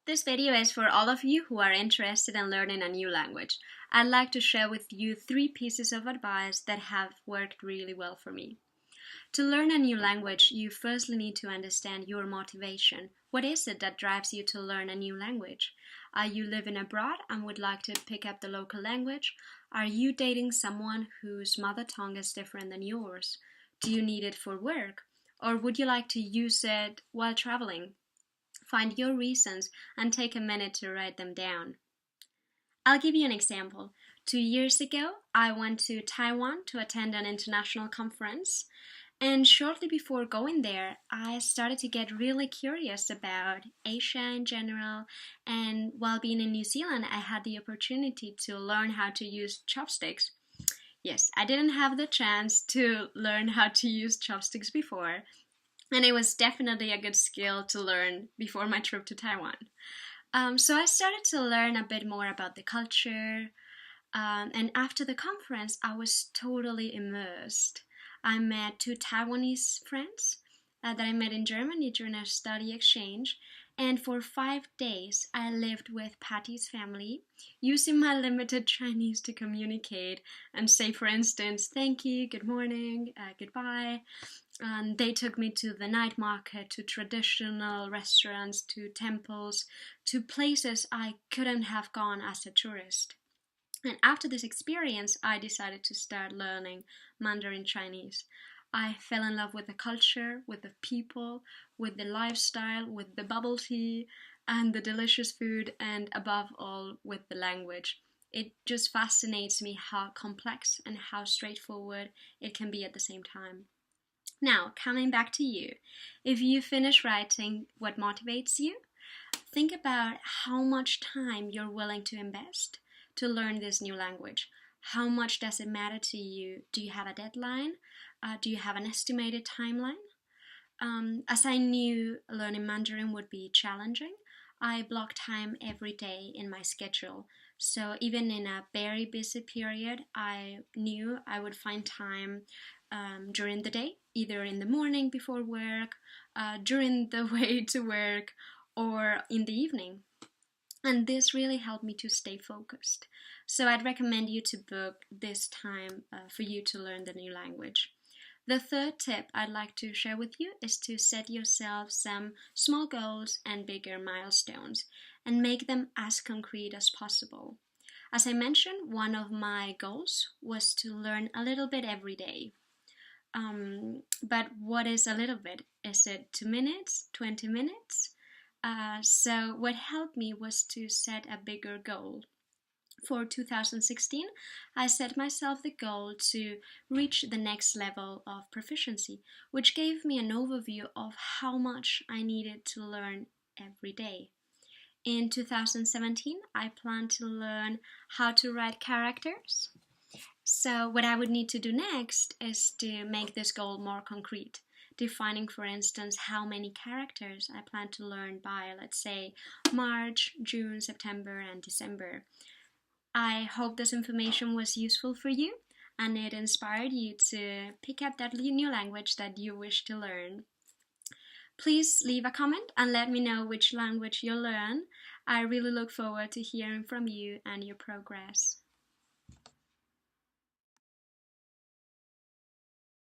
This video is for all of you who are interested in learning a new language. I'd like to share with you 3 pieces of advice that have worked really well for me. To learn a new language, you firstly need to understand your motivation. What is it that drives you to learn a new language? Are you living abroad and would like to pick up the local language? Are you dating someone whose mother tongue is different than yours? Do you need it for work? Or would you like to use it while traveling? Find your reasons and take a minute to write them down. I'll give you an example. 2 years ago, I went to Taiwan to attend an international conference. And shortly before going there, I started to get really curious about Asia in general. And while being in New Zealand, I had the opportunity to learn how to use chopsticks. Yes, I didn't have the chance to learn how to use chopsticks before. And it was definitely a good skill to learn before my trip to Taiwan. So I started to learn a bit more about the culture. And after the conference, I was totally immersed. I met 2 Taiwanese friends that I met in Germany during a study exchange. And for 5 days, I lived with Patty's family, using my limited Chinese to communicate and say, for instance, thank you, good morning, goodbye. And they took me to the night market, to traditional restaurants, to temples, to places I couldn't have gone as a tourist. And after this experience, I decided to start learning Mandarin Chinese. I fell in love with the culture, with the people, with the lifestyle, with the bubble tea, and the delicious food, and above all, with the language. It just fascinates me how complex and how straightforward it can be at the same time. Now, coming back to you, if you finish writing what motivates you, think about how much time you're willing to invest to learn this new language. How much does it matter to you? Do you have a deadline? Do you have an estimated timeline? As I knew learning Mandarin would be challenging, I blocked time every day in my schedule. So even in a very busy period, I knew I would find time during the day, either in the morning before work, during the way to work, or in the evening. And this really helped me to stay focused. So I'd recommend you to book this time for you to learn the new language. The third tip I'd like to share with you is to set yourself some small goals and bigger milestones and make them as concrete as possible. As I mentioned, one of my goals was to learn a little bit every day. But what is a little bit? Is it 2 minutes, 20 minutes? So what helped me was to set a bigger goal. For 2016, I set myself the goal to reach the next level of proficiency, which gave me an overview of how much I needed to learn every day. In 2017, I plan to learn how to write characters. So what I would need to do next is to make this goal more concrete, defining, for instance, how many characters I plan to learn by, let's say, March, June, September, and December. I hope this information was useful for you and it inspired you to pick up that new language that you wish to learn. Please leave a comment and let me know which language you'll learn. I really look forward to hearing from you and your progress.